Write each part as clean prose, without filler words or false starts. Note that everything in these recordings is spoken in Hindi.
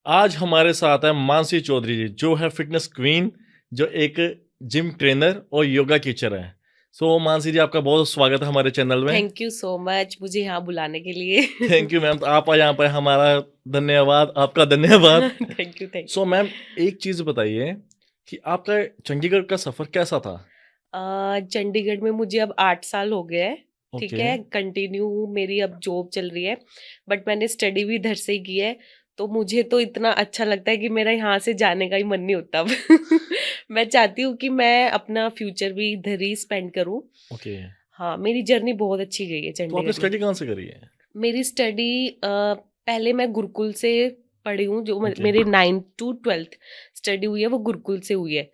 आज हमारे साथ है मानसी चौधरी जी, जो है फिटनेस क्वीन, जो एक जिम ट्रेनर और योगा टीचर है। सो मानसी जी, आपका बहुत स्वागत है हमारे चैनल में। थैंक यू सो मच मुझे यहाँ बुलाने के लिए। Thank you ma'am. तो आप यहाँ पर हमारा धन्यवाद, आपका धन्यवाद। Thank you thank so ma'am, एक चीज़ बताइए कि आपका चंडीगढ़ का सफ़र कैसा था? चंडीगढ़ में मुझे अब 8 साल हो गए हैं। ठीक ओके। है, कंटिन्यू मेरी अब जॉब चल रही है, बट मैंने स्टडी भी इधर से ही की है। तो मुझे तो इतना अच्छा लगता है कि मेरा यहाँ से जाने का ही मन नहीं होता अब। मैं चाहती हूँ कि मैं अपना फ्यूचर भी इधर ही स्पेंड करूँ। ओके। हाँ, मेरी जर्नी बहुत अच्छी गई है तो आपने चंडीगढ़ में। स्टडी कहाँ से करी है? मेरी स्टडी पहले मैं गुरुकुल से पढ़ी हूँ, जो ओके। मेरी 9th to 12th स्टडी हुई है वो गुरुकुल से हुई है।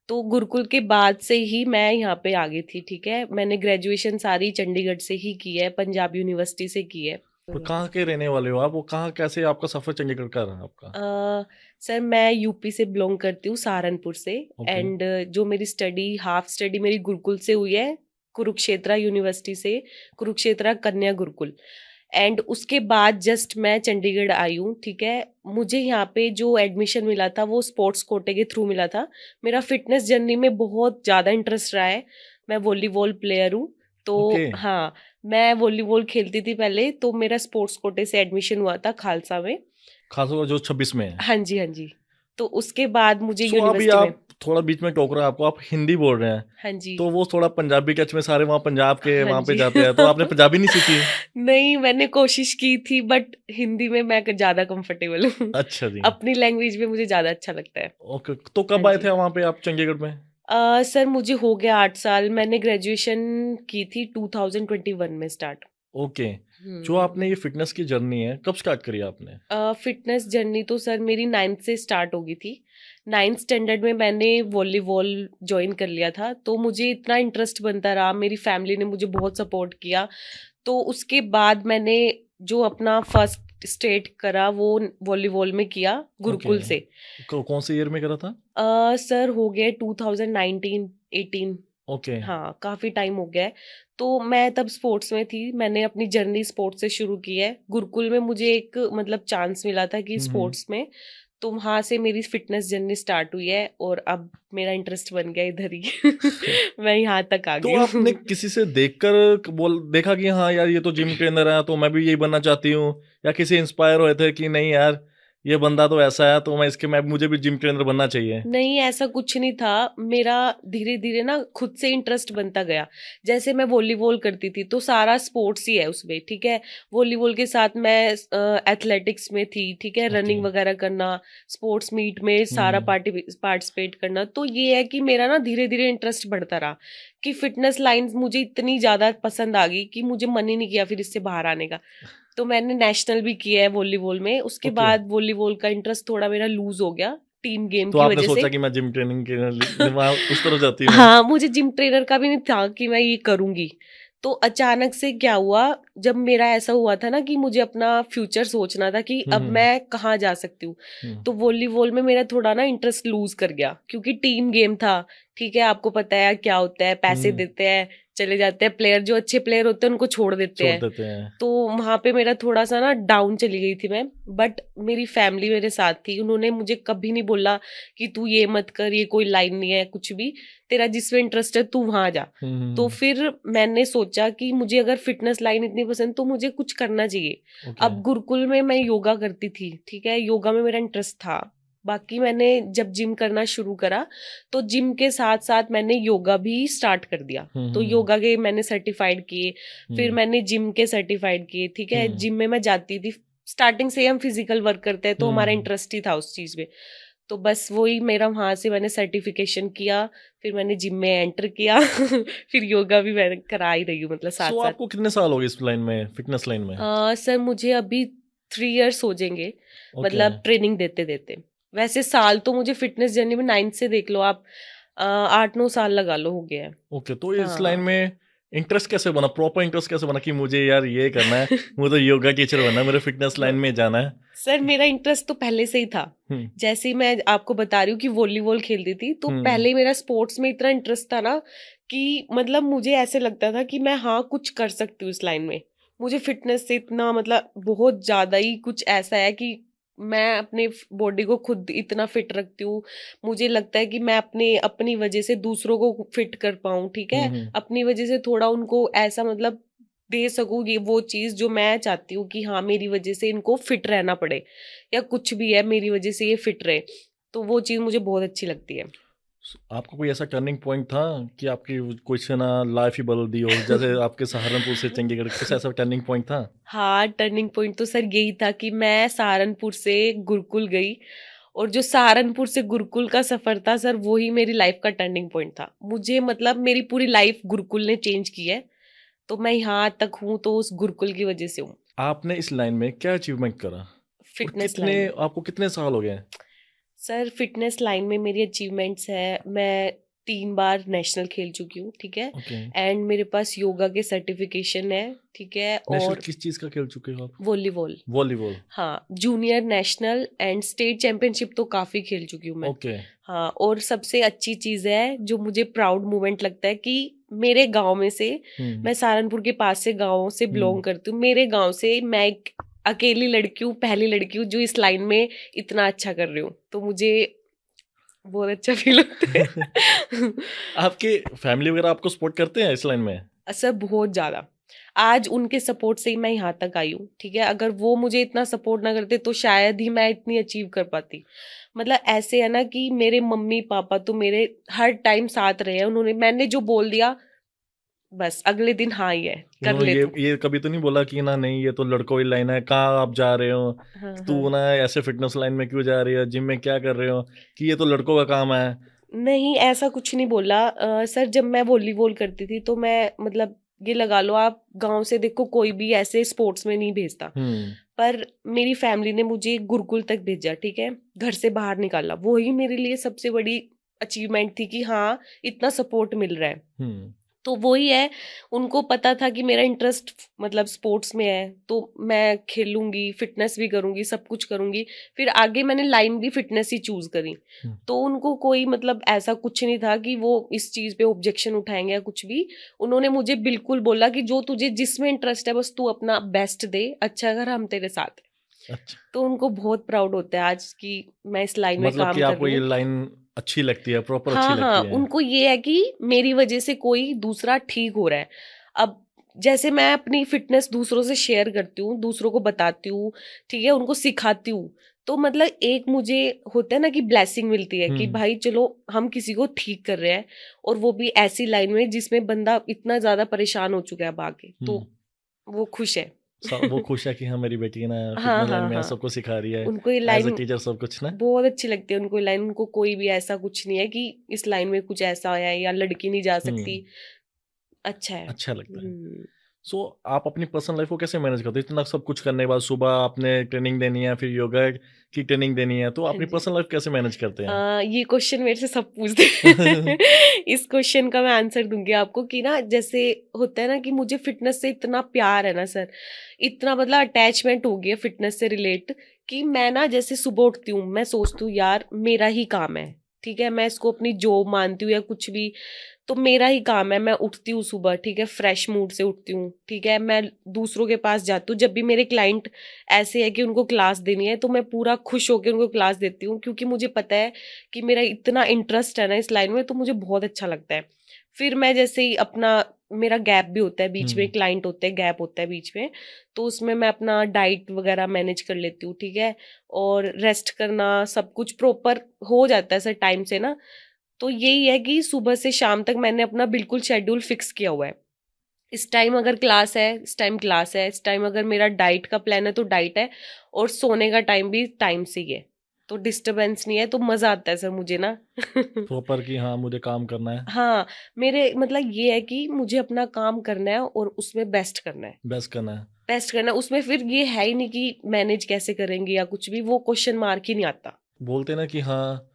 तो गुरुकुल के बाद से ही मैं यहाँ पे आ गई थी। ठीक है, मैंने ग्रेजुएशन सारी चंडीगढ़ से ही की है, पंजाब यूनिवर्सिटी से की है। और कहाँ के रहने वाले हो आप? वो कहाँ, कैसे आपका सफ़र चंडीगढ़ का रहा आपका? सर मैं यूपी से बिलोंग करती हूँ, सहारनपुर से। ओके। एंड जो मेरी स्टडी हाफ स्टडी मेरी गुरुकुल से हुई है, कुरुक्षेत्रा यूनिवर्सिटी से, कुरुक्षेत्रा कन्या गुरुकुल। एंड उसके बाद जस्ट मैं चंडीगढ़ आई हूँ। ठीक है, मुझे यहाँ पे जो एडमिशन मिला था वो स्पोर्ट्स कोटे के थ्रू मिला था। मेरा फिटनेस जर्नी में बहुत ज़्यादा इंटरेस्ट रहा है। मैं वॉलीबॉल प्लेयर हूँ। ओके। तो हाँ, मैं वॉलीबॉल खेलती थी पहले, तो मेरा स्पोर्ट्स कोटे से एडमिशन हुआ था खालसा में। खासतौर जो 26 में है। हाँ जी, हाँ जी। तो उसके बाद मुझे सो अभी यूनिवर्सिटी में। आप थोड़ा बीच में टोक रहा है आपको, आप हिंदी बोल रहे हैं, हाँ जी। तो वो थोड़ा पंजाबी टच में सारे वहाँ पंजाब के हाँ वहाँ पे जी। जाते हैं, तो आपने पंजाबी नहीं सीखी? नहीं, मैंने कोशिश की थी, बट हिंदी में मैं ज़्यादा कंफर्टेबल हूँ। अच्छा जी। अपनी लैंग्वेज में मुझे ज़्यादा अच्छा लगता है। ओके, तो हाँ कब आए जी। थे वहाँ पे आप चंडीगढ़ में? सर मुझे हो गया 8 साल। मैंने ग्रेजुएशन की थी 2021 में स्टार्ट। ओके। जो हम्म। आपने ये फिटनेस की जर्नी है, कब स्टार्ट करी आपने? फिटनेस जर्नी तो सर मेरी 9th से स्टार्ट हो गई थी। 9th स्टैंडर्ड में मैंने वॉलीबॉल ज्वाइन कर लिया था, तो मुझे इतना इंटरेस्ट बनता रहा, मेरी फैमिली ने मुझे बहुत सपोर्ट किया। तो उसके बाद मैंने जो अपना फर्स्ट स्टेट करा वो वॉलीबॉल में किया, ओके। गुरुकुल से। कौन से ईयर में करा था? सर हो गए 2019-18। ओके। हाँ, काफ़ी टाइम हो गया है। तो मैं तब स्पोर्ट्स में थी, मैंने अपनी जर्नी स्पोर्ट्स से शुरू की है। गुरुकुल में मुझे एक मतलब चांस मिला था कि हम्म। स्पोर्ट्स में, तो वहाँ से मेरी फिटनेस जर्नी स्टार्ट हुई है और अब मेरा इंटरेस्ट बन गया इधर ही। मैं यहाँ तक आ तो गई आपने हूँ। किसी से देखकर बोल देखा कि हाँ यार, ये तो जिम ट्रेनर है, तो मैं भी यही बनना चाहती हूँ, या किसी इंस्पायर हुए थे कि नहीं यार, ये बंदा तो ऐसा है, तो मैं मुझे भी जिम ट्रेनर बनना चाहिए? नहीं, ऐसा कुछ नहीं था। मेरा धीरे-धीरे ना खुद से इंटरेस्ट बनता गया। जैसे मैं वॉलीबॉल करती थी, तो सारा स्पोर्ट्स ही है उसमें, ठीक है? वॉलीबॉल के साथ मैं एथलेटिक्स में थी, ठीक है? ओके। रनिंग वगैरह करना, स्पोर्ट्स मीट में सारा हम्म। पार्टिसिपेट करना। तो ये है कि मेरा ना धीरे-धीरे इंटरेस्ट बढ़ता रहा कि फिटनेस लाइन्स मुझे इतनी ज़्यादा पसंद आ गई कि मुझे मन ही नहीं किया फिर इससे बाहर आने का। तो मैंने नेशनल भी किया है वॉलीबॉल में। उसके ओके। बाद वॉलीबॉल का इंटरेस्ट थोड़ा मेरा लूज़ हो गया, टीम गेम तो की आपने वजह सोचा से। कि मैं जिम ट्रेनिंग के लिए वहाँ उस तरफ जाती हूँ मैं? हाँ, मुझे जिम ट्रेनर का भी नहीं था कि मैं ये करूँगी। तो अचानक से क्या हुआ, जब मेरा ऐसा हुआ था ना कि मुझे अपना फ्यूचर सोचना था कि अब हम्म। मैं कहाँ जा सकती हूँ। हम्म। तो वॉलीबॉल में मेरा थोड़ा ना इंटरेस्ट लूज़ कर गया, क्योंकि टीम गेम था, ठीक है? आपको पता है क्या होता है, पैसे हम्म। देते हैं, चले जाते हैं प्लेयर, जो अच्छे प्लेयर होते हैं उनको छोड़ देते छोड़ हैं। देते हैं। तो वहाँ पे मेरा थोड़ा-सा ना डाउन चली गई थी मैं, बट मेरी फैमिली मेरे साथ थी। उन्होंने मुझे कभी नहीं बोला कि तू ये मत कर, ये कोई लाइन नहीं है, कुछ भी, तेरा जिसमें इंटरेस्ट है तू वहाँ जा। तो हम्म। फिर मैंने सोचा कि मुझे अगर फिटनेस लाइन इतनी पसंद, तो मुझे कुछ करना चाहिए। ओके। अब गुरुकुल में मैं योगा करती थी, ठीक है? योगा में मेरा इंटरेस्ट था। बाकी मैंने जब जिम करना शुरू करा, तो जिम के साथ-साथ मैंने योगा भी स्टार्ट कर दिया। तो हम्म। योगा के मैंने सर्टिफाइड किए, फिर हम्म। मैंने जिम के सर्टिफाइड किए, ठीक है? हम्म। जिम में मैं जाती थी। स्टार्टिंग से ही हम फिजिकल वर्क करते हैं, तो हमारा हम्म। इंटरेस्ट ही था उस चीज़ में। तो बस वही मेरा, वहाँ से मैंने सर्टिफिकेशन किया, फिर मैंने जिम में एंटर किया। फिर योगा भी मैं करा ही रही हूँ, मतलब सो साथ-साथ। आपको कितने साल हो गए इस लाइन में, फिटनेस लाइन में? सर मुझे अभी 3 इयर्स हो जाएँगे, ओके। मतलब ट्रेनिंग देते-देते। वैसे साल तो मुझे फिटनेस जर्नी में 9th से देख लो आप, 8-9 साल लगा लो, हो गया है। ओके, तो इस लाइन हाँ। में इंटरेस्ट कैसे बना, प्रॉपर इंटरेस्ट कैसे बना कि मुझे यार ये करना है, मुझे तो योगा टीचर बनना है, मुझे फिटनेस लाइन हाँ। में जाना है? सर मेरा इंटरेस्ट तो पहले से ही था। हम्म। जैसे ही मैं आपको बता रही हूँ कि वॉलीबॉल खेलती थी, तो हम्म। पहले ही मेरा स्पोर्ट्स में इतना इंटरेस्ट था ना कि मतलब मुझे ऐसे लगता था कि मैं हाँ, कुछ कर सकती हूँ इस लाइन में। मुझे फिटनेस से इतना मतलब बहुत ज़्यादा ही कुछ ऐसा है कि मैं अपने बॉडी को खुद इतना फिट रखती हूँ, मुझे लगता है कि मैं अपनी वजह से दूसरों को फिट कर पाऊँ, ठीक है, अपनी वजह से थोड़ा उनको ऐसा मतलब दे सकूँ ये वो चीज़ जो मैं चाहती हूँ कि हाँ मेरी वजह से इनको फिट रहना पड़े, या कुछ भी है मेरी वजह से ये फिट रहे, तो वो चीज़ मुझे बहुत अच्छी लगती है। आपका कोई ऐसा टर्निंग पॉइंट था कि आपकी कोई से ना लाइफ ही बदल दी हो, जैसे आपके सहारनपुर से चंडीगढ़, कुछ ऐसा टर्निंग पॉइंट था? हाँ, टर्निंग पॉइंट तो सर यही था कि मैं सहारनपुर से गुरुकुल गई, और जो सहारनपुर से गुरुकुल का सफर था सर, वो ही मेरी लाइफ का टर्निंग पॉइंट था। मुझे मतलब मेरी पूरी लाइफ गुरुकुल ने चेंज की है, तो मैं यहाँ तक हूँ तो उस गुरुकुल की वजह से हूँ। आपने इस लाइन में क्या अचीवमेंट करा और फिटनेस कितने, लाइन में आपको कितने साल हो गए? सर, फिटनेस लाइन में मेरी अचीवमेंट्स है, मैं 3 बार नेशनल खेल चुकी हूँ, ठीक है, ओके। एंड मेरे पास योगा के सर्टिफिकेशन है, ठीक है, नेशनल और किस चीज का खेल चुके हो आप? वॉलीबॉल। वॉलीबॉल। हाँ, junior, national and state championship तो काफी खेल चुकी हूँ मैं। ओके। हाँ, और सबसे अच्छी चीज है जो मुझे प्राउड मोमेंट लगता है कि मेरे गांव में से, मैं सहारनपुर के पास से गांव से बिलोंग करती हूँ, मेरे गांव से मैं एक अकेली लड़की हूँ, पहली लड़की हूँ जो इस लाइन में इतना अच्छा कर रही हूँ, तो मुझे बहुत अच्छा फील होता है। आपके फैमिली वगैरह आपको सपोर्ट करते हैं इस लाइन में? असर बहुत ज्यादा, आज उनके सपोर्ट से ही मैं यहाँ तक आई हूँ, ठीक है, अगर वो मुझे इतना सपोर्ट ना करते तो शायद ही मैं इतनी अचीव कर पाती। मतलब ऐसे है ना कि मेरे मम्मी पापा तो मेरे हर टाइम साथ रहे हैं, उन्होंने, मैंने जो बोल दिया बस अगले दिन हाँ ही है, कर उन्होंने ले तू। ये कभी तो नहीं बोला कि ना नहीं ये तो लड़कों की लाइन है, कहाँ आप जा रहे हो, हाँ तू हाँ। ना ऐसे फिटनेस लाइन में क्यों जा रही है, जिम में क्या कर रहे हो, कि ये तो लड़कों का काम है? नहीं, ऐसा कुछ नहीं बोला। सर, जब मैं वॉलीबॉल करती थी तो मैं मतलब ये लगा लो आप, गांव से देखो कोई भी ऐसे स्पोर्ट्स में नहीं भेजता, पर मेरी फैमिली ने मुझे गुरुकुल तक भेजा, ठीक है, घर से बाहर निकाला, वही मेरे लिए सबसे बड़ी अचीवमेंट थी कि हाँ इतना सपोर्ट मिल रहा है। तो वही है, उनको पता था कि मेरा इंटरेस्ट मतलब स्पोर्ट्स में है, तो मैं खेलूंगी, फिटनेस भी करूंगी, सब कुछ करूंगी, फिर आगे मैंने लाइन भी फिटनेस ही चूज करी। तो उनको कोई मतलब ऐसा कुछ नहीं था कि वो इस चीज पे ऑब्जेक्शन उठाएंगे या कुछ भी। उन्होंने मुझे बिल्कुल बोला कि जो तुझे जिसमें इंटरेस्ट है बस तू अपना बेस्ट दे, अच्छा कर, हम तेरे साथ हैं। अच्छा, तो उनको बहुत प्राउड होता है आज कि मैं इस लाइन में मतलब काम कि कर आपको रही ये हूँ। लाइन अच्छी लगती है, प्रॉपर अच्छी हाँ हाँ, लगती है? उनको ये है कि मेरी वजह से कोई दूसरा ठीक हो रहा है। अब जैसे मैं अपनी फिटनेस दूसरों से शेयर करती हूँ, दूसरों को बताती हूँ, ठीक है, उनको सिखाती हूँ, तो मतलब एक मुझे होता है ना कि ब्लेसिंग मिलती है कि भाई चलो हम किसी को ठीक कर रहे हैं, और वो भी ऐसी लाइन में जिसमें बंदा इतना ज्यादा परेशान हो चुका है अब आगे, तो वो खुश है। वो खुश है कि हाँ मेरी बेटी ना हाँ फिटनेस लाइन हाँ में हाँ, सबको सिखा रही है, उनको ये एज अ लाइन टीचर सब कुछ ना। बहुत अच्छी लगती है, उनको ये लाइन, उनको कोई भी ऐसा कुछ नहीं है कि इस लाइन में कुछ ऐसा है या लड़की नहीं जा सकती। अच्छा है। अच्छा लगता है। सो आप अपनी पर्सनल लाइफ को कैसे मैनेज करते हो? इतना सब कुछ करने के बाद सुबह आपने ट्रेनिंग देनी है, फिर योगा की ट्रेनिंग देनी है, तो हाँ अपनी जी। पर्सनल लाइफ कैसे मैनेज करते हैं? ये क्वेश्चन मेरे से सब पूछते हैं। इस क्वेश्चन का मैं आंसर दूंगी आपको कि ना, जैसे होता है ना कि मुझे फिटनेस से इतना प्यार है ना सर, इतना मतलब अटैचमेंट हो गया फिटनेस से रिलेट, कि मैं ना जैसे सुबह उठती हूँ मैं सोचती हूँ यार मेरा ही काम है, ठीक है, मैं इसको अपनी जॉब मानती हूँ या कुछ भी, तो मेरा ही काम है, मैं उठती हूँ सुबह, ठीक है, फ्रेश मूड से उठती हूँ, ठीक है, मैं दूसरों के पास जाती हूँ, जब भी मेरे क्लाइंट ऐसे है कि उनको क्लास देनी है तो मैं पूरा खुश होकर उनको क्लास देती हूँ, क्योंकि मुझे पता है कि मेरा इतना इंटरेस्ट है ना इस लाइन में, तो मुझे बहुत अच्छा लगता है। फिर मैं जैसे ही अपना, मेरा गैप भी होता है बीच में, क्लाइंट होते हैं, गैप होता है बीच में, तो उसमें मैं अपना डाइट वगैरह मैनेज कर लेती हूँ, ठीक है, और रेस्ट करना सब कुछ प्रॉपर हो जाता है सर टाइम से ना। तो यही है कि सुबह से शाम तक मैंने अपना बिल्कुल शेड्यूल फिक्स किया हुआ है, इस टाइम अगर क्लास है इस टाइम क्लास है, इस टाइम अगर मेरा डाइट का प्लान है तो डाइट है, और सोने का टाइम भी टाइम से ही है, तो डिस्टरबेंस नहीं है, तो मजा आता है सर मुझे ना। प्रॉपर कि हाँ मुझे काम करना है, हाँ, मेरे मतलब ये है कि मुझे अपना काम करना है और उसमें बेस्ट करना है, बेस्ट करना है। बेस्ट करना है, उसमें फिर ये है ही नहीं कि मैनेज कैसे करेंगे या कुछ भी, वो क्वेश्चन मार्क ही नहीं आता। बोलते हैं ना कि हाँ,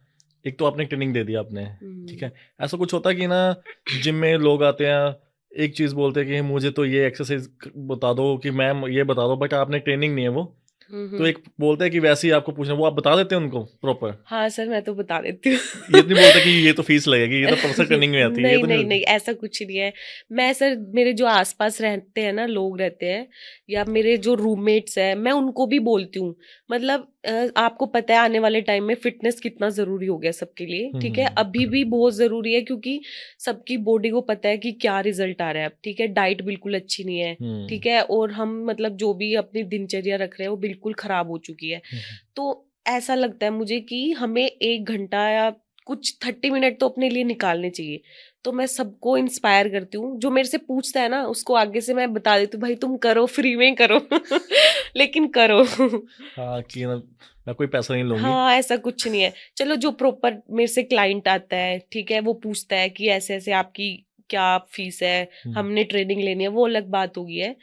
एक तो आपने ट्रेनिंग दे दी आपने, ठीक हम्म। है, ऐसा कुछ होता है कि ना जिम में लोग आते हैं, एक चीज़ बोलते हैं कि मुझे तो ये एक्सरसाइज बता दो, कि मैम ये बता दो, बट आपने ट्रेनिंग नहीं है वो, तो हम्म। एक बोलते हैं कि वैसे ही आपको पूछना, वो आप बता देते हैं उनको प्रॉपर? हाँ सर, मैं तो बता देती ये हूँ। नहीं बोलता कि ये तो फीस लगेगी, ये तो पर्सनल ट्रेनिंग में आती है, ये नहीं तो नहीं नहीं बोलते? नहीं, ऐसा कुछ नहीं है। मैं सर, मेरे जो आसपास रहते हैं ना लोग रहते हैं, या मेरे जो रूममेट्स हैं, मैं उनको भी बोलती हूँ, मतलब आपको पता है आने वाले टाइम में फिटनेस कितना जरूरी हो गया सबके लिए, ठीक है, अभी भी बहुत जरूरी है, क्योंकि सबकी बॉडी को पता है कि क्या रिजल्ट आ रहा है अब, ठीक है, डाइट बिल्कुल अच्छी नहीं है, ठीक है, और हम मतलब जो भी अपनी दिनचर्या रख रहे हैं वो बिल्कुल खराब हो चुकी है। तो ऐसा लगता है मुझे कि हमें 1 घंटा या कुछ 30 मिनट तो अपने लिए निकालने चाहिए। तो मैं सबको इंस्पायर करती हूँ, जो मेरे से पूछता है ना उसको आगे से मैं बता देती हूँ, भाई तुम करो, फ्री में करो लेकिन करो हाँ कि ना, मैं कोई पैसा नहीं लूंगी। हाँ, ऐसा कुछ नहीं है। चलो जो प्रॉपर मेरे से क्लाइंट आता है, ठीक है, वो पूछता है कि ऐसे ऐसे आपकी क्या फीस है, हमने ट्रेनिंग लेनी है, वो अलग बात होगी है,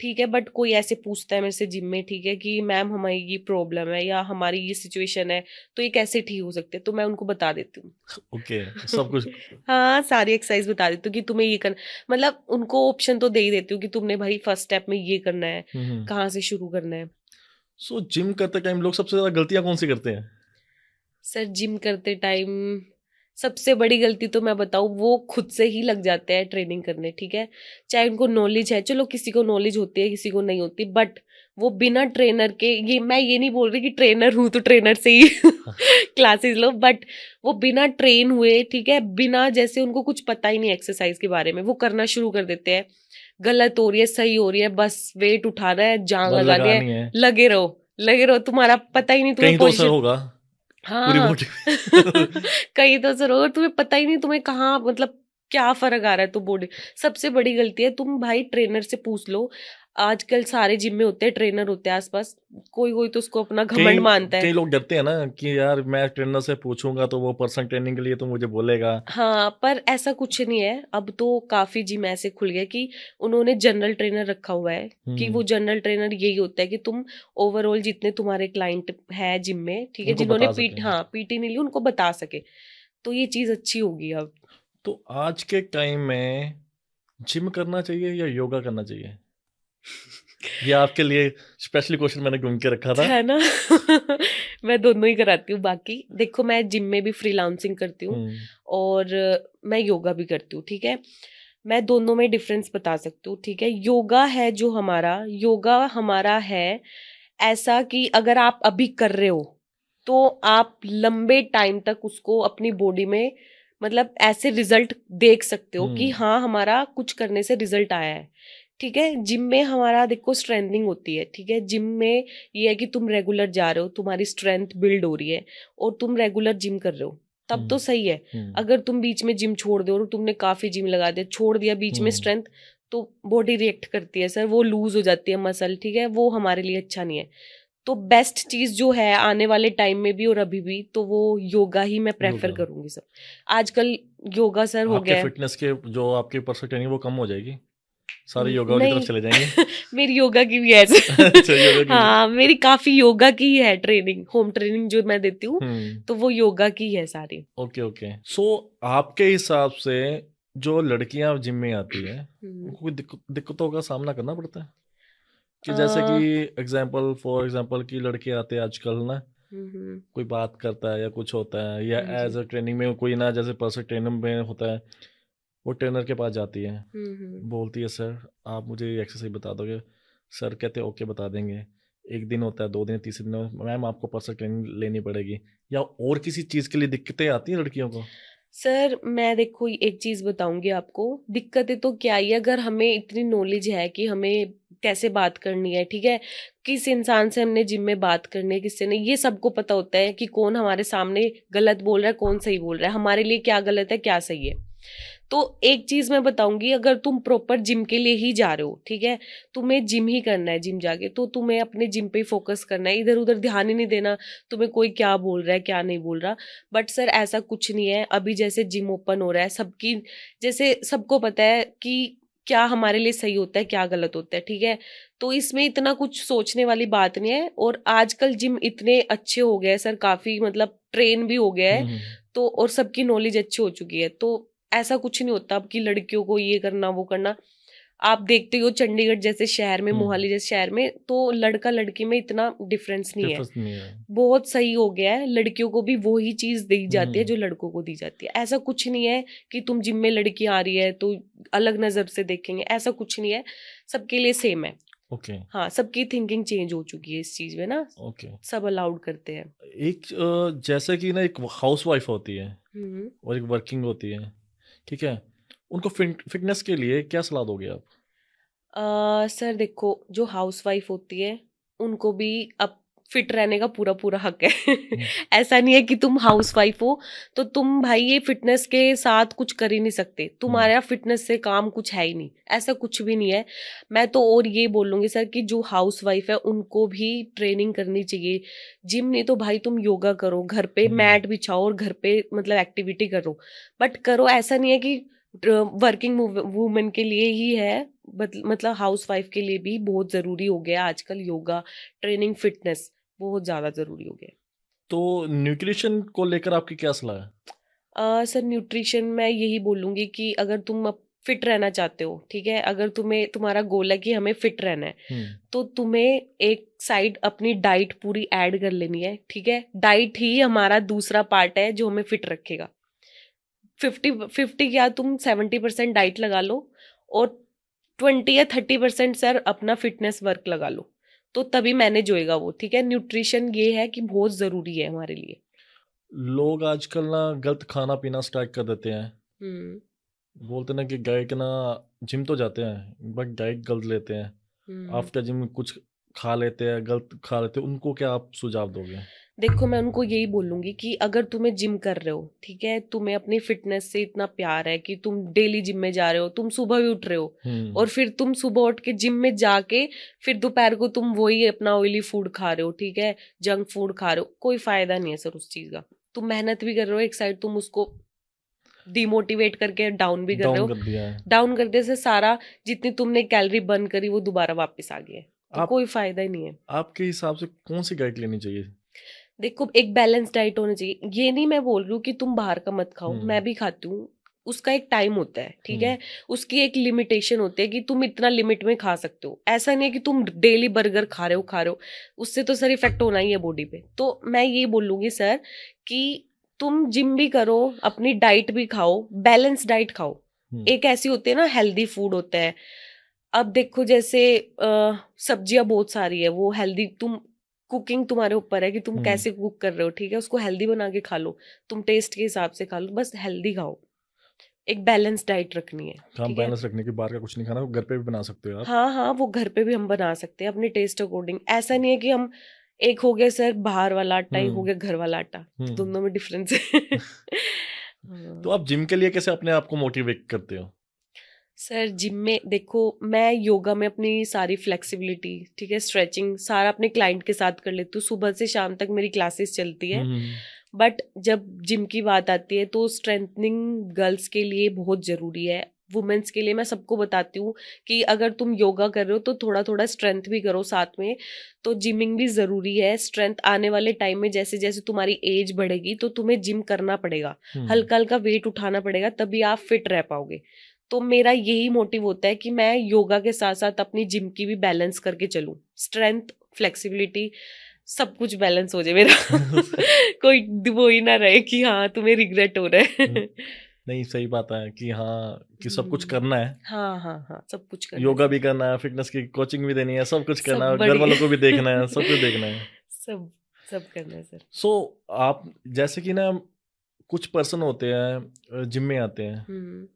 ठीक है, बट कोई ऐसे पूछता है मेरे से जिम में, ठीक है, कि मैम हमारी ये प्रॉब्लम है या हमारी ये सिचुएशन है, तो ये कैसे ठीक हो सकते हैं, तो मैं उनको बता देती हूँ। ओके, सब कुछ। हाँ, सारी एक्सरसाइज बता देती हूँ कि तुम्हें ये करना, मतलब उनको ऑप्शन तो दे ही देती हूँ कि तुमने भाई फर्स्ट स्टेप में ये करना है, कहाँ से शुरू करना है। सो जिम करते टाइम लोग सबसे ज्यादा गलतियां कौन सी करते हैं? सर जिम करते टाइम सबसे बड़ी गलती तो मैं बताऊं, वो खुद से ही लग जाते हैं ट्रेनिंग करने, ठीक है, चाहे उनको नॉलेज है, चलो किसी को नॉलेज होती है किसी को नहीं होती, बट वो बिना ट्रेनर के, ये मैं ये नहीं बोल रही कि ट्रेनर हूं तो ट्रेनर से ही क्लासेस लो, बट वो बिना ट्रेन हुए, ठीक है, बिना, जैसे उनको कुछ पता ही नहीं एक्सरसाइज के बारे में, वो करना शुरू कर देते हैं, गलत हो रही है सही हो रही है, बस वेट उठाना है, जांग बल लगानी लगानी है, है, लगे रहो, तुम्हारा पता ही नहीं तुम्हें कहीं तो असर पोजीशन। होगा पूरी हाँ बॉडी कहीं तो जरूर, तुम्हें पता ही नहीं तुम्हें कहाँ, मतलब क्या फर्क आ रहा है, तो बॉडी सबसे बड़ी गलती है। तुम भाई ट्रेनर से पूछ लो, आजकल सारे जिम में होते हैं ट्रेनर, होते हैं आसपास, कोई कोई तो उसको अपना कई घमंड मानता है। कई लोग डरते हैं ना कि यार मैं ट्रेनर से पूछूंगा तो वो पर्सनल ट्रेनिंग के लिए तो मुझे बोलेगा। हाँ, पर ऐसा कुछ नहीं है, अब तो काफी जिम ऐसे खुल गए कि उन्होंने जनरल ट्रेनर रखा हुआ है, कि वो जनरल ट्रेनर यही होता है कि तुम ओवरऑल जितने तुम्हारे क्लाइंट है जिम में, ठीक है, उनको जिन्होंने बता सके। पीटी नहीं ली, उनको बता सके, तो ये चीज अच्छी होगी अब। तो आज के टाइम में जिम करना चाहिए या योगा करना चाहिए? ये आपके लिए स्पेशली क्वेश्चन मैंने ढूंढ के रखा था। है ना मैं दोनों ही कराती हूँ, बाकी देखो मैं जिम में भी फ्रीलांसिंग करती हूँ हम्म और मैं योगा भी करती हूँ, ठीक है, मैं दोनों में डिफरेंस बता सकती हूँ, ठीक है। योगा हमारा है ऐसा कि अगर आप अभी कर रहे हो तो आप लंबे टाइम तक उसको अपनी बॉडी में, मतलब ऐसे रिजल्ट देख सकते हो कि हम्म हाँ हमारा कुछ करने से रिजल्ट आया है, ठीक है। जिम में हमारा देखो स्ट्रेंथनिंग होती है, ठीक है, जिम में ये है कि तुम रेगुलर जा रहे हो, तुम्हारी स्ट्रेंथ बिल्ड हो रही है और तुम रेगुलर जिम कर रहे हो, तब तो सही है। हम्म अगर तुम बीच में जिम छोड़ दो और तुमने काफी जिम लगा दिया, छोड़ दिया बीच में हम्म स्ट्रेंथ, तो बॉडी रिएक्ट करती है सर, वो लूज हो जाती है मसल, ठीक है, वो हमारे लिए अच्छा नहीं है। तो बेस्ट चीज जो है आने वाले टाइम में भी और अभी भी, तो वो योगा ही मैं प्रेफर योगा। करूंगी सब। आजकल योगा सर हो आपके गया है। फिटनेस के जो आपकी पर्सनल ट्रेनिंग वो कम हो जाएगी, सारे योगा की तरफ नहीं चले जाएंगे। मेरी योगा की भी है अच्छा, योगा की भी। हाँ, मेरी काफी योगा की ही है ट्रेनिंग, होम ट्रेनिंग जो मैं देती हूँ, हम्म तो वो योगा की है सारी। Okay okay. सो आपके हिसाब से जो लड़कियां जिम में आती है हम्म। उनको कोई दिक्कतों का सामना करना पड़ता है? कि जैसे कि अ, फॉर एग्जांपल की लड़के आते हैं आजकल ना, हम्म। कोई बात करता है या कुछ होता है, या हाँ जी। एज अ ट्रेनिंग में कोई ना, जैसे पर्सनल ट्रेनर में होता है, वो ट्रेनर के पास जाती है, हम्म। बोलती है सर आप मुझे ये एक्सरसाइज बता दोगे? सर कहते हैं ओके बता देंगे। एक दिन होता है, 2 दिन, तीसरे दिन मैम आपको पर्सनल ट्रेनिंग लेनी पड़ेगी, या और किसी चीज़ के लिए दिक्कतें आती हैं लड़कियों को? सर मैं देखो एक चीज बताऊंगी आपको, दिक्कतें तो क्या ही है, अगर हमें इतनी नॉलेज है कि हमें कैसे बात करनी है, ठीक है, किस इंसान से हमने जिम में बात करनी है, किससे नहीं, ये सबको पता होता है कि कौन हमारे सामने गलत बोल रहा है, कौन सही बोल रहा है, हमारे लिए क्या गलत है क्या सही है। तो एक चीज मैं बताऊंगी, अगर तुम प्रॉपर जिम के लिए ही जा रहे हो, ठीक है, तुम्हें जिम ही करना है, जिम जाके तो तुम्हें अपने जिम पे ही फोकस करना है, इधर उधर ध्यान ही नहीं देना तुम्हें कोई क्या बोल रहा है क्या नहीं बोल रहा। बट सर ऐसा कुछ नहीं है, अभी जैसे जिम ओपन हो रहा है सबकी, जैसे सबको पता है कि क्या हमारे लिए सही होता है क्या गलत होता है, ठीक है, तो इसमें इतना कुछ सोचने वाली बात नहीं है। और आजकल जिम इतने अच्छे हो गए हैं सर, काफी मतलब ट्रेन भी हो गया है, हम्म तो और सबकी नॉलेज अच्छी हो चुकी है, तो ऐसा कुछ नहीं होता अब कि लड़कियों को ये करना वो करना। आप देखते हो चंडीगढ़ जैसे शहर में, हम्म मोहाली जैसे शहर में, तो लड़का लड़की में इतना डिफरेंस नहीं है, डिफरेंस नहीं है। बहुत सही हो गया है, लड़कियों को भी वही चीज दी जाती है हम्म जो लड़कों को दी जाती है। ऐसा कुछ नहीं है कि तुम जिम में लड़की आ रही है तो अलग नजर से देखेंगे, ऐसा कुछ नहीं है, सबके लिए सेम है। ओके, हाँ, सबकी थिंकिंग चेंज हो चुकी है इस चीज़ में ना, ओके। सब अलाउड करते हैं। एक जैसे कि ना एक हाउसवाइफ होती है हुँ। और एक वर्किंग होती है, ठीक है? उनको फिटनेस के लिए क्या सलाह दोगे आप? सर देखो, जो हाउसवाइफ होती है उनको भी अब फिट रहने का पूरा पूरा हक है। हुँ, ऐसा नहीं है कि तुम हाउसवाइफ हो तो तुम भाई ये फिटनेस के साथ कुछ कर ही नहीं सकते, हुँ, तुम्हारा फिटनेस से काम कुछ है ही नहीं, ऐसा कुछ भी नहीं है। मैं तो और ये बोलूंगी सर कि जो हाउसवाइफ है उनको भी ट्रेनिंग करनी चाहिए। जिम नहीं तो भाई तुम योगा करो, घर पे हुँ। मैट बिछाओ और घर पे मतलब एक्टिविटी करो, बट करो। ऐसा नहीं है कि वर्किंग वुमेन के लिए ही है, मतलब हाउसवाइफ के लिए भी बहुत जरूरी हो गया आजकल योगा, ट्रेनिंग, फिटनेस बहुत ज्यादा जरूरी हो गया। तो न्यूट्रिशन को लेकर आपकी क्या सलाह है? सर न्यूट्रिशन मैं यही बोलूंगी कि अगर तुम फिट रहना चाहते हो, ठीक है, अगर तुम्हें तुम्हारा गोल है कि हमें फिट रहना है, हुँ, तो तुम्हें एक साइड अपनी डाइट पूरी ऐड कर लेनी है, ठीक है। डाइट ही हमारा दूसरा पार्ट है जो हमें फिट रखेगा। 50-50 या तुम 70% डाइट लगा लो और 20 या 30% सर अपना फिटनेस वर्क लगा लो, तो तभी मैनेज होएगा वो, ठीक है। न्यूट्रिशन ये है कि बहुत जरूरी है हमारे लिए। लोग आजकल ना गलत खाना-पीना स्टार्ट कर देते हैं। हम्म। बोलते हैं ना कि डाइट ना जिम तो जाते हैं, बट डाइट गलत लेते हैं। हम्म। आफ्टर जिम कुछ खा लेते हैं, गलत खा लेते हैं, उनको क्या आप सुझाव दोगे? देखो मैं उनको यही बोलूंगी कि अगर तुम्हें जिम कर रहे हो, ठीक है, तुम्हें अपनी फिटनेस से इतना प्यार है कि तुम डेली जिम में जा रहे हो, तुम सुबह भी उठ रहे हो हुँ, और फिर तुम सुबह उठ के जिम में जाके फिर दोपहर को तुम वही अपना ऑयली फूड खा रहे हो, ठीक है, जंक फूड खा रहे हो, कोई फायदा नहीं है सर उस चीज का। तुम मेहनत भी कर रहे हो, एक साइड तुम उसको डिमोटिवेट करके डाउन भी कर रहे डाउन हो। कर दिया है। डाउन करने से सारा जितनी तुमने कैलोरी बर्न करी वो दोबारा वापस आ गई है, तो आप कोई फायदा ही नहीं है। आपके हिसाब से कौन-सी डाइट लेनी चाहिए? देखो एक बैलेंस डाइट होनी चाहिए, ये नहीं मैं बोल रही हूँ कि तुम बाहर का मत खाओ, हुँ, मैं भी खाती हूँ, उसका एक टाइम होता है, ठीक हुँ, है। उसकी एक लिमिटेशन होती है कि तुम इतना लिमिट में खा सकते हो, ऐसा नहीं है कि तुम डेली बर्गर खा रहे हो, उससे तो सर इफेक्ट होना ही है बॉडी पे। तो मैं ये बोलूंगी सर कि तुम जिम भी करो, अपनी डाइट भी खाओ, बैलेंस डाइट खाओ। हुँ, एक ऐसी होती है ना, हेल्दी फूड होता है। अब देखो जैसे सब्जियां बहुत सारी है, वो हेल्दी, तुम कुकिंग तुम्हारे ऊपर है कि तुम हुँ। कैसे कुक कर रहे हो, ठीक है, उसको हेल्दी बना के खा लो, तुम टेस्ट के हिसाब से खा लो, बस हेल्दी खाओ। एक बैलेंस डाइट रखनी है, काम ठीक है। बैलेंस रखने के बाहर का कुछ नहीं खाना, वो घर पे भी बना सकते हो आप। हाँ हाँ, वो घर पे भी हम बना सकते हैं अपने टेस्ट अकॉर्डिंग। ऐसा नहीं है कि हम, एक हो गया सर बाहर वाला आटा, एक हो हुँ, गया घर वाला आटा, तो हुँ। दोनों में डिफरेंस है। तो हाँ। आप जिम के लिए कैसे अपने आप को मोटिवेट करते हो? सर जिम में देखो, मैं योगा में अपनी सारी फ्लेक्सिबिलिटी, ठीक है, स्ट्रेचिंग सारा अपने क्लाइंट के साथ कर लेती हूँ, सुबह से शाम तक मेरी क्लासेस चलती हुँ, है। हुँ, बट जब जिम की बात आती है तो स्ट्रेंथनिंग गर्ल्स के लिए बहुत जरूरी है। वुमेन्स के लिए मैं सबको बताती हूँ कि अगर तुम योगा कर रहे हो तो थोड़ा थोड़ा स्ट्रेंथ भी करो साथ में। तो जिमिंग भी जरूरी है। स्ट्रेंथ आने वाले टाइम में जैसे जैसे तुम्हारी एज बढ़ेगी तो तुम्हें जिम करना पड़ेगा, हुँ। हल्का हल्का वेट उठाना पड़ेगा, तभी आप फिट रह पाओगे। तो मेरा यही मोटिव होता है कि मैं योगा के साथ साथ अपनी जिम की भी बैलेंस करके चलूं, स्ट्रेंथ, फ्लेक्सिबिलिटी, सब कुछ बैलेंस हो जाए मेरा। कोई वो ही ना रहे कि हाँ तुम्हें रिग्रेट हो रहा हुँ, है। नहीं सही बात है कि हाँ, कि सब कुछ हम्म, करना है। हाँ हाँ हाँ, सब कुछ करना है योगा सर। भी करना है, फिटनेस की कोचिंग भी देनी है, सब कुछ करना है सब और घर बढ़िया। वालों को भी देखना है, सब कुछ देखना है। सब सब करना है सर। सो आप जैसे कि ना कुछ पर्सन होते हैं जिम में आते हैं, हम्म।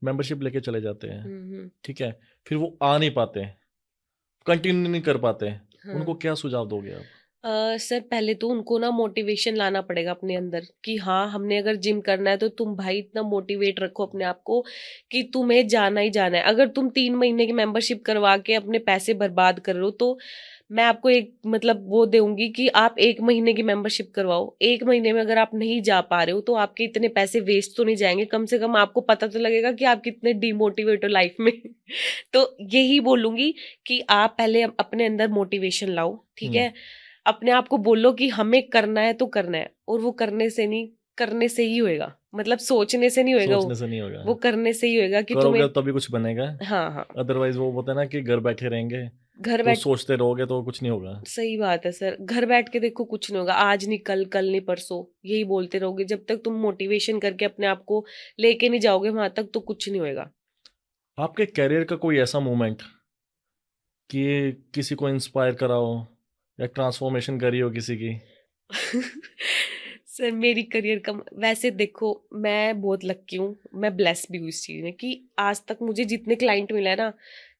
मेंबरशिप लेके चले जाते हैं, हम्म। ठीक है? फिर वो आ नहीं पाते, कंटिन्यू नहीं कर पाते। उनको हाँ। क्या सुझाव दोगे आप? सर पहले तो उनको ना मोटिवेशन लाना पड़ेगा अपने अंदर कि हाँ हमने अगर जिम करना है तो तुम भाई इतना मोटिवेट रखो अपने आप को कि तुम्हें जाना ही जाना है। अगर तुम 3 महीने की मेंबरशिप करवा के अपने पैसे बर्बाद कर रहे हो तो मैं आपको एक मतलब वो दूंगी कि आप 1 महीने की मेंबरशिप करवाओ। 1 महीने में अगर आप नहीं जा पा रहे हो तो आपके इतने पैसे वेस्ट तो नहीं जाएंगे, कम से कम आपको पता तो लगेगा कि आप कितने डिमोटिवेट हो लाइफ में। तो यही बोलूंगी कि आप पहले अपने अंदर मोटिवेशन लाओ, ठीक हुँ, है। अपने आप को बोलो कि हमें करना है तो करना है, और वो करने से नहीं, करने से ही होएगा, मतलब सोचने से नहीं होएगा, सोचने वो से नहीं होगा। वो करने से ही होएगा कि करोगे तुम्हें। तभी कुछ बनेगा, हाँ हाँ। अदरवाइज़ वो बोलते हैं ना कि घर बैठे रहेंगे, घर तो बैठ सोचते रहोगे तो कुछ नहीं होगा। सही बात है सर, घर बैठ के देखो कुछ नहीं होगा, आज नहीं कल, कल नहीं परसों, यही बोलते रहोगे। जब तक तुम मोटिवेशन करके अपने आप को लेके नहीं जाओगे वहां तक तो कुछ नहीं होएगा। आपके करियर का कोई ऐसा मोमेंट कि किसी को इंस्पायर कराओ या ट्रांसफॉर्मेशन करी हो किसी की? सर मेरी करियर का वैसे देखो, मैं बहुत लक्की हूँ, मैं ब्लेस भी हूँ इस चीज में कि आज तक मुझे जितने क्लाइंट मिले हैं ना,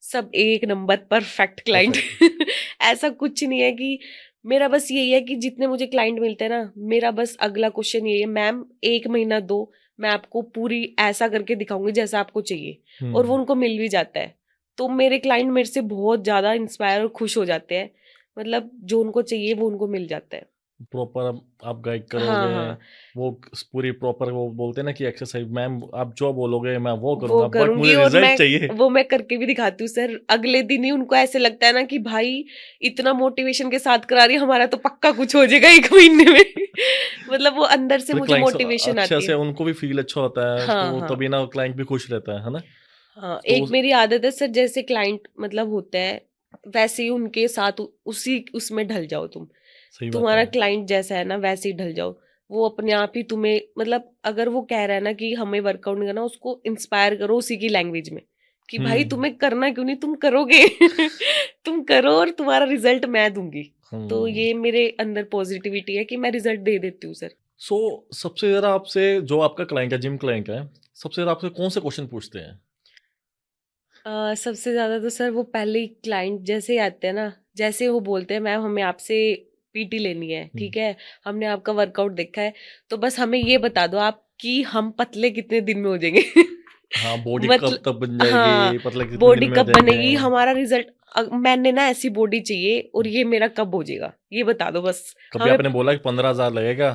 सब एक नंबर परफेक्ट क्लाइंट। ऐसा कुछ नहीं है कि मेरा बस यही है कि जितने मुझे क्लाइंट मिलते हैं ना, मेरा बस अगला क्वेश्चन यही है, मैम 1 महीना दो, मैं आपको पूरी ऐसा करके दिखाऊंगी जैसा आपको चाहिए, और वो उनको मिल भी जाता है। तो मेरे क्लाइंट मेरे से बहुत ज्यादा इंस्पायर और खुश हो जाते हैं, मतलब जो उनको चाहिए वो उनको मिल जाता है। प्रॉपर आप गाइड हाँ करोगे, हाँ, वो पूरी प्रॉपर, वो बोलते हैं ना कि एक्सरसाइज मैम आप जो बोलोगे मैं वो वो करूंगा, बट करूंगी, मुझे और रिजल्ट चाहिए। मैं करके भी दिखाती हूँ सर। अगले दिन ही उनको ऐसे लगता है ना कि भाई इतना मोटिवेशन के साथ करा रही है, हमारा तो पक्का कुछ हो जाएगा 1 महीने में। मतलब वो अंदर से फिर मुझे क्लाइंट्स मोटिवेशन अच्छे आती से, है। उनको भी फील अच्छा होता है, हाँ तो हाँ तभी ना क्लाइंट भी खुश रहता है ना? हाँ, तो एक मेरी आदत है सर, जैसे क्लाइंट मतलब होता है वैसे ही उनके साथ उसी उसमें ढल जाओ तुम। सही बात तुम्हारा है। क्लाइंट जैसा है ना वैसे ही ढल जाओ। वो अपने आप ही तुम्हें, मतलब अगर वो कह रहा है ना कि हमें वर्कआउट नहीं करना, उसको इंस्पायर करो उसी की लैंग्वेज में कि भाई हम्म। तुम्हें करना क्यों नहीं, तुम करोगे। तुम करो और तुम्हारा रिजल्ट मैं दूंगी। तो हम्म। ये मेरे अंदर पॉजिटिविटी है कि मैं रिजल्ट दे देती हूँ सर। सो सबसे ज्यादा आपसे, जो आपका क्लाइंट है, जिम क्लाइंट है, सबसे ज्यादा आपसे कौन से क्वेश्चन पूछते हैं? सबसे ज्यादा तो सर वो पहले ही क्लाइंट जैसे ही आते हैं ना, जैसे वो बोलते हैं मैम हमें आपसे पीटी लेनी है, हम्म। ठीक है, हमने आपका वर्कआउट देखा है, तो बस हमें ये बता दो आप कि हम पतले कितने दिन में हो जाएंगे। हाँ, बॉडी कब मतलब तब बन हाँ, जाएगी, पतला कितने दिन बॉडी में हो कब जाएंगे? बनेगी, हमारा रिजल्ट, मैंने ना ऐसी बॉडी चाहिए और ये मेरा कब हो जाएगा, ये बता दो बस कभी हमें। आपने बोला कि 15,000 लगेगा?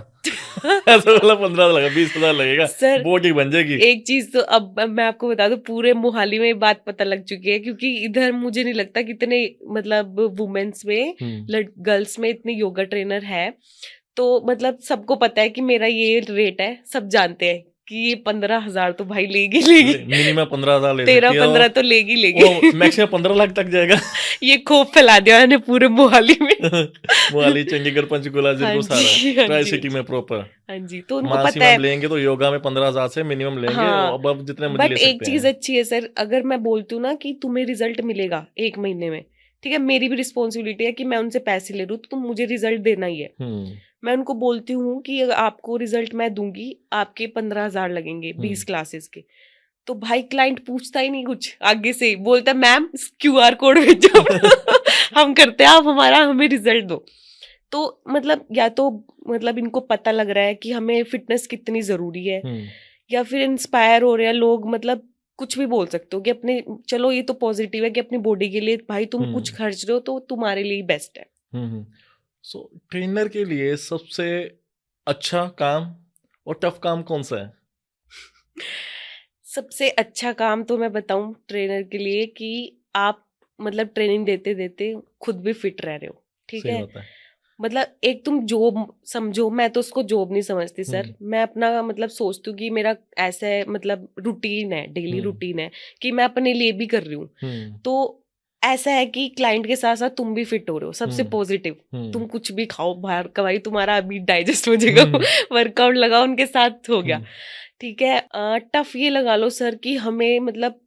ऐसा बोला 15,000 लगेगा, 20,000 लगेगा, सर बॉडी बन जाएगी? एक चीज तो अब मैं आपको बता दूं, पूरे मोहाली में ये बात पता लग चुकी है, क्योंकि इधर मुझे नहीं लगता कितने मतलब वुमेन्स में, हम्म। गर्ल्स में इतने योगा ट्रेनर है। तो मतलब सबको पता है कि मेरा ये रेट है, सब जानते हैं कि ये 15,000 तो भाई लेगी लेगी। मिनिमम 15,000 ले तेरह सकती है, पंद्रह तो लेगी वो लेगी। मैक्सिमम 15 लाख तक जाएगा। ये खौफ फैला दिया मैंने पूरे मोहाली में। मोहाली, चंडीगढ़, पंचकुला, हाँ जिनको सारा है, जी हाँ ट्राई जी हाँ सिटी जी में प्रॉपर। हाँ जी, तो उनको मानसी पता मैम है। लेंगे तो योगा में 15,000 से मिनिमम लेंगे, हाँ, और अब जितने मर्जी बट ले एक सकते चीज हैं। अच्छी है सर, अगर मैं बोलती हूँ ना कि तुम्हें रिजल्ट मिलेगा 1 महीने में, ठीक है, मेरी भी रिस्पॉन्सिबिलिटी है कि मैं उनसे पैसे ले रही हूँ, तो तुम मुझे रिजल्ट देना ही है। हम्म। मैं उनको बोलती हूँ कि अगर आपको रिजल्ट मैं दूंगी, आपके 15,000 लगेंगे 20 हम्म। क्लासेस के। तो भाई क्लाइंट पूछता ही नहीं कुछ, आगे से ही बोलता है मैम QR कोड भेजो। हम करते हैं, आप हमारा हमें रिजल्ट दो। तो मतलब या तो मतलब इनको पता लग रहा है कि हमें फिटनेस कितनी जरूरी है, हम्म। या फिर इंस्पायर हो रहे हैं लोग, मतलब कुछ भी बोल सकते हो कि अपने, चलो ये तो पॉजिटिव है कि अपनी बॉडी के लिए भाई तुम कुछ हम्म। खर्च रहे हो तो तुम्हारे लिए बेस्ट है। हम्म। सो ट्रेनर के लिए सबसे अच्छा काम और टफ काम कौन सा है? सबसे अच्छा काम तो मैं बताऊं ट्रेनर के लिए कि आप मतलब ट्रेनिंग देते देते खुद भी फिट रह रहे हो, ठीक सही है। बात है। मतलब एक तुम जॉब समझो, मैं तो उसको जॉब नहीं समझती सर, हम्म। मैं अपना मतलब सोचती हूँ कि मेरा ऐसा है, मतलब रूटीन है, डेली हम्म। रूटीन है कि मैं अपने लिए भी कर रही हूँ। हम्म। तो ऐसा है कि क्लाइंट के साथ साथ तुम भी फिट हो रहे हो, सबसे हम्म। पॉजिटिव। हम्म। तुम कुछ भी खाओ बाहर का, भाई तुम्हारा अभी डाइजेस्ट हो जाएगा। हम्म। वर्कआउट लगाओ उनके साथ, हो गया, हम्म। ठीक है। टफ ये लगा लो सर कि हमें मतलब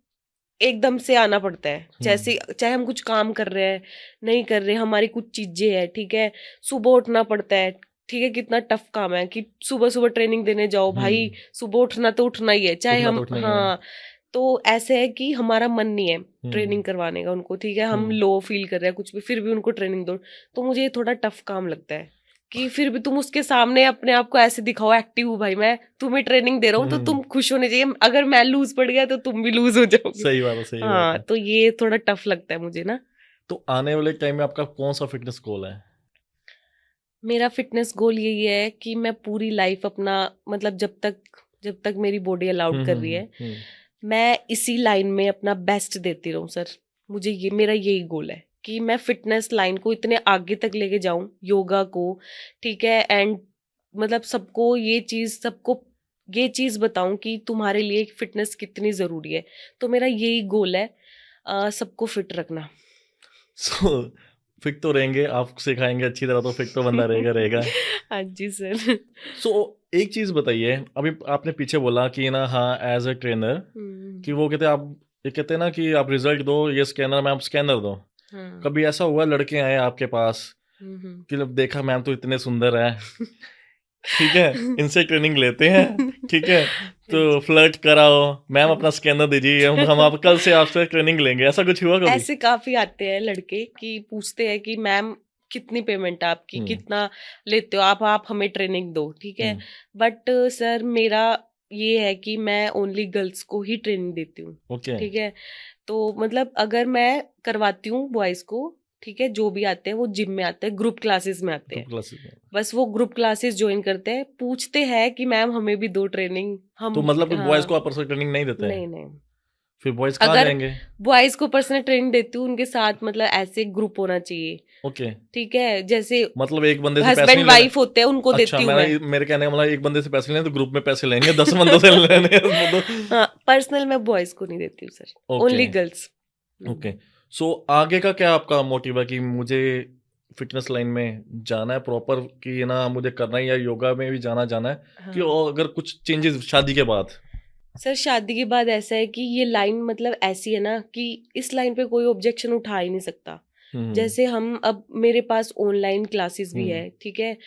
एकदम से आना पड़ता है, हम्म। जैसे चाहे हम कुछ काम कर रहे हैं, नहीं कर रहे, हमारी कुछ चीजें हैं, ठीक है, सुबह उठना पड़ता है, ठीक है, कितना टफ काम है कि सुबह सुबह ट्रेनिंग देने जाओ भाई, हम्म। सुबह उठना तो उठना ही है, चाहे उठना तो हम, उठना ही है। हाँ। तो ऐसे है कि हमारा मन नहीं है हम्म। ट्रेनिंग करवाने का उनको, ठीक है, हम हम्म। लो फील कर रहे हैं कुछ भी, फिर भी उनको ट्रेनिंग दो। तो मुझे ये थोड़ा टफ काम लगता है कि फिर भी तुम उसके सामने अपने आप को ऐसे दिखाओ, एक्टिव हूँ भाई मैं, तुम्हें ट्रेनिंग दे रहा हूँ तो हम्म। तुम खुश होने चाहिए, अगर मैं लूज पड़ गया तो तुम भी लूज हो जाओगे। सही बात है, सही बात हाँ, है। तो ये थोड़ा टफ लगता है मुझे ना। तो आने वाले टाइम में आपका कौन सा फिटनेस गोल है? मेरा फिटनेस गोल यही है कि मैं पूरी लाइफ अपना, मतलब जब तक मेरी बॉडी अलाउड कर रही है, हम्म। मैं इसी लाइन में अपना बेस्ट देती रहूं सर। मुझे ये, मेरा यही गोल है कि मैं फिटनेस लाइन को इतने आगे तक लेके जाऊं, योगा को, ठीक है, एंड मतलब सबको ये चीज बताऊं कि तुम्हारे लिए फिटनेस कितनी जरूरी है। तो मेरा यही गोल है, सबको फिट रखना। सो फिट तो रहेंगे, आप सिखाएंगे अच्छी तरह तो फिट तो बंदा रहेगा रहेगा। हाँ जी सर। सो एक चीज बताइए, अभी आपने पीछे बोला कि ना, हाँ, एज ए ट्रेनर, कि वो कहते हैं आप, ये कहते हैं ना कि आप रिजल्ट दो, ये स्कैनर में आप स्कैनर दो, हाँ। कभी ऐसा हुआ लड़के आए आपके पास हम्म। कि जब देखा मैम तो इतने सुंदर है, ठीक है, इनसे ट्रेनिंग लेते हैं, ठीक है, तो फ्लर्ट कराओ, मैम अपना स्कैनर दीजिए, हम आप कल से आपसे ट्रेनिंग लेंगे, ऐसा कुछ हुआ कभी? ऐसे काफी आते हैं लड़के कि पूछते हैं कि मैम कितनी पेमेंट है आपकी, हम्म, कितना लेते हो आप हमें ट्रेनिंग दो, ठीक है। हम्म, बट सर मेरा ये है कि मैं ओनली गर्ल्स को ही ट्रेनिंग देती हूँ, ओके, ठीक है। तो मतलब अगर मैं करवाती हूँ बॉयज को, ठीक है, जो भी आते हैं वो जिम में आते हैं, ग्रुप क्लासेस में आते ग्रुप हैं, क्लासेस में। बस वो ग्रुप क्लासेस ज्वाइन करते हैं, पूछते हैं कि मैम हमें भी दो ट्रेनिंग, तो हम मतलब बॉयज को हाँ। आप पर्सनल ट्रेनिंग नहीं देते हैं? नहीं नहीं, फिर बॉयज कहाँ अगर जाएंगे? बॉयज को पर्सनल ट्रेनिंग देती हूँ उनके साथ मतलब ऐसे ग्रुप होना चाहिए, ओके, ठीक है, जैसे मतलब एक बंदे से पैसे हस्बैंड नहीं लेने। वाइफ होते हैं उनको अच्छा, देती हूँ मैं। मेरे कहने का मतलब एक बंदे से पैसे लेने तो ग्रुप में पैसे लेंगे, 10 बंदों से लेने हैं, उसमें तो। हाँ, पर्सनल मैं बॉयज को नहीं देती हूँ sir, okay, only girls. Okay. So आगे का क्या आपका मोटिव है कि मुझे फिटनेस लाइन में जाना है प्रॉपर, कि ना मुझे करना है, या योगा में भी जाना जाना है, कि हाँ और अगर कुछ चेंजेस शादी के बाद? सर, शादी के बाद ऐसा है कि ये लाइन मतलब ऐसी है ना कि इस लाइन पे कोई ऑब्जेक्शन उठा ही नहीं सकता। हम्म, जैसे हम अब मेरे पास ऑनलाइन क्लासेस भी हम्म, है, ठीक है,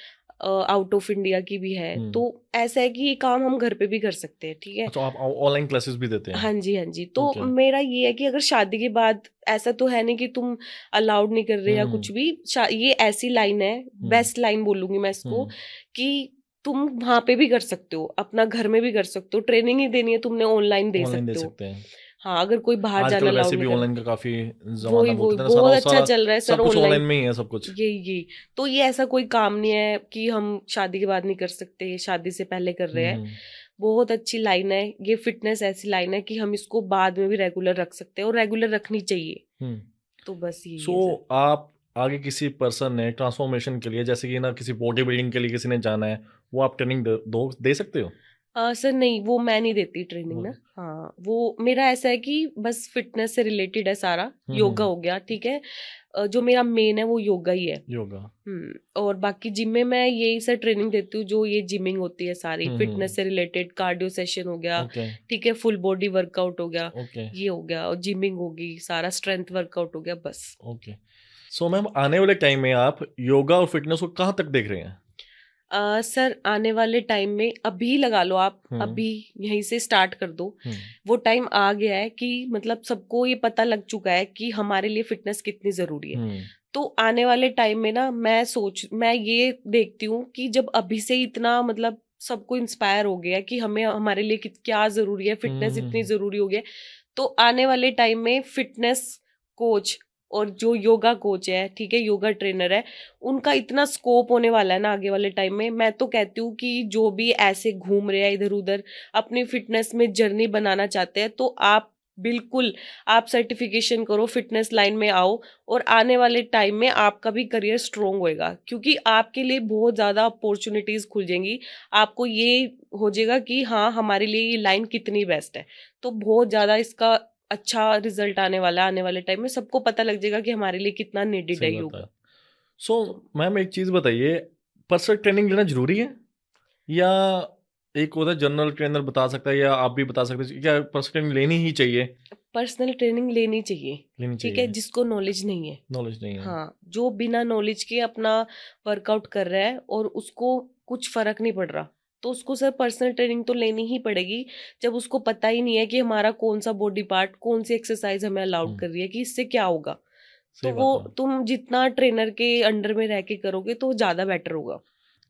आउट ऑफ इंडिया की भी है, हम्म। तो ऐसा है कि ये काम हम घर पे भी कर सकते हैं, ठीक है। अच्छा, आप ऑनलाइन क्लासेस भी देते हैं? हाँ जी, हाँ जी। तो ओके। मेरा ये है कि अगर शादी के बाद ऐसा तो है नहीं कि तुम अलाउड नहीं कर रहे या हम्म, कुछ भी, ये ऐसी लाइन है, हम्म, बेस्ट लाइन बोलूंगी मैं इसको, हम्म। कि तुम वहां पे भी कर सकते हो, अपना घर में भी कर सकते हो, ट्रेनिंग ही देनी है तुमने ऑनलाइन दे ऑनलाइन दे सकते हो। सकते हैं। हाँ, अगर कोई बाहर जाना आजकल अलाउड वैसे नहीं भी कर, ऑनलाइन का काफी जमाना वही बहुत वही है ना, बहुत सारा अच्छा सारा चल रहा है सर सब कुछ ऑनलाइन। ऑनलाइन में ही है सब कुछ। यही तो ये ऐसा कोई काम नहीं है कि हम शादी के बाद नहीं कर सकते, ये शादी से पहले कर रहे हैं। हम्म, बहुत अच्छी लाइन है ये, फिटनेस ऐसी लाइन है कि हम इसको बाद में भी रेगुलर रख सकते हैं और रेगुलर रखनी चाहिए। हम्म। तो बस यही सो है सर। आप आगे किसी पर्सन ने ट्रांसफॉर्मेशन के लिए, जैसे कि ना किसी बॉडी बिल्डिंग के लिए किसी ने जाना है, वो आप ट्रेनिंग दे सकते हो? सर नहीं, वो मैं नहीं देती ट्रेनिंग वो ना। हाँ, वो मेरा ऐसा है कि बस फिटनेस से रिलेटेड है सारा, योगा हो गया, ठीक है। जो मेरा मेन है वो योगा ही है। योगा। और बाकी जिम में मैं यही सर ट्रेनिंग देती हूँ, जो ये जिमिंग होती है सारी हम्म। फिटनेस से रिलेटेड, कार्डियो सेशन हो गया, ओके, ठीक है, फुल बॉडी वर्कआउट हो गया, ओके, ये हो गया, और जिमिंग होगी, सारा स्ट्रेंथ वर्कआउट हो गया, बस। ओके। सो मैम, आने वाले टाइम में आप योगा और फिटनेस को कहाँ तक देख रहे हैं? सर आने वाले टाइम में अभी लगा लो आप, हम्म, अभी यहीं से स्टार्ट कर दो। हम्म, वो टाइम आ गया है कि मतलब सबको ये पता लग चुका है कि हमारे लिए फिटनेस कितनी जरूरी है। हम्म, तो आने वाले टाइम में ना मैं ये देखती हूँ कि जब अभी से इतना मतलब सबको इंस्पायर हो गया कि हमें हमारे लिए क्या जरूरी है, फिटनेस इतनी हम्म। जरूरी हो गई है, तो आने वाले टाइम में फिटनेस कोच और जो योगा कोच है, ठीक है, योगा ट्रेनर है, उनका इतना स्कोप होने वाला है ना आगे वाले टाइम में। मैं तो कहती हूँ कि जो भी ऐसे घूम रहे हैं इधर उधर अपनी फिटनेस में जर्नी बनाना चाहते हैं, तो आप बिल्कुल आप सर्टिफिकेशन करो, फिटनेस लाइन में आओ, और आने वाले टाइम में आपका भी करियर स्ट्रोंग होएगा, क्योंकि आपके लिए बहुत ज़्यादा अपॉर्चुनिटीज़ खुल जाएंगी। आपको ये हो जाएगा कि हाँ, हमारे लिए ये लाइन कितनी बेस्ट है। तो बहुत ज़्यादा इसका अच्छा रिजल्ट आने वाला है, आने वाले टाइम में सबको पता लग जाएगा कि हमारे लिए कितना नीडेड है सही बात है। योगा। सो तो मैम, एक चीज़ बताइए, पर्सनल ट्रेनिंग लेना जरूरी है, या एक होता है जनरल ट्रेनर बता सकता है, या आप भी बता सकते हैं, क्या पर्सनल ट्रेनिंग लेनी ही चाहिए? पर्सनल ट्रेनिंग लेनी चाहिए, लेनी ठीक है, चाहिए। जिसको नॉलेज नहीं है। नॉलेज नहीं है। हाँ, जो बिना नॉलेज के अपना वर्कआउट कर रहा है और उसको कुछ फर्क नहीं पड़ रहा, तो उसको सर पर्सनल ट्रेनिंग तो लेनी ही पड़ेगी। जब उसको पता ही नहीं है कि हमारा कौन सा बॉडी पार्ट, कौन सी एक्सरसाइज हमें अलाउड हम्म, कर रही है, कि इससे क्या होगा, तो सही वो बात है। तुम जितना ट्रेनर के अंडर में रह के करोगे तो ज्यादा बेटर होगा।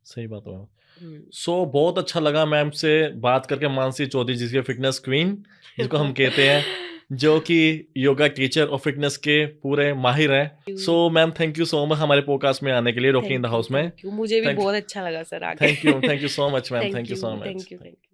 सही बात है मैम। हम्म। सो बहुत अच्छा लगा मैम से बात करके, मानसी चौधरी, जिसके फिटनेस क्वीन जिसको हम कहते हैं, जो कि योगा टीचर और फिटनेस के पूरे माहिर हैं। So ma'am, thank you so much हमारे पॉडकास्ट में आने के लिए, रॉकिंग इन द हाउस में। थैंक यू, मुझे भी थैंक बहुत अच्छा लगा सर आके। Thank you so much ma'am, thank thank you you, so thank you, much. Thank you.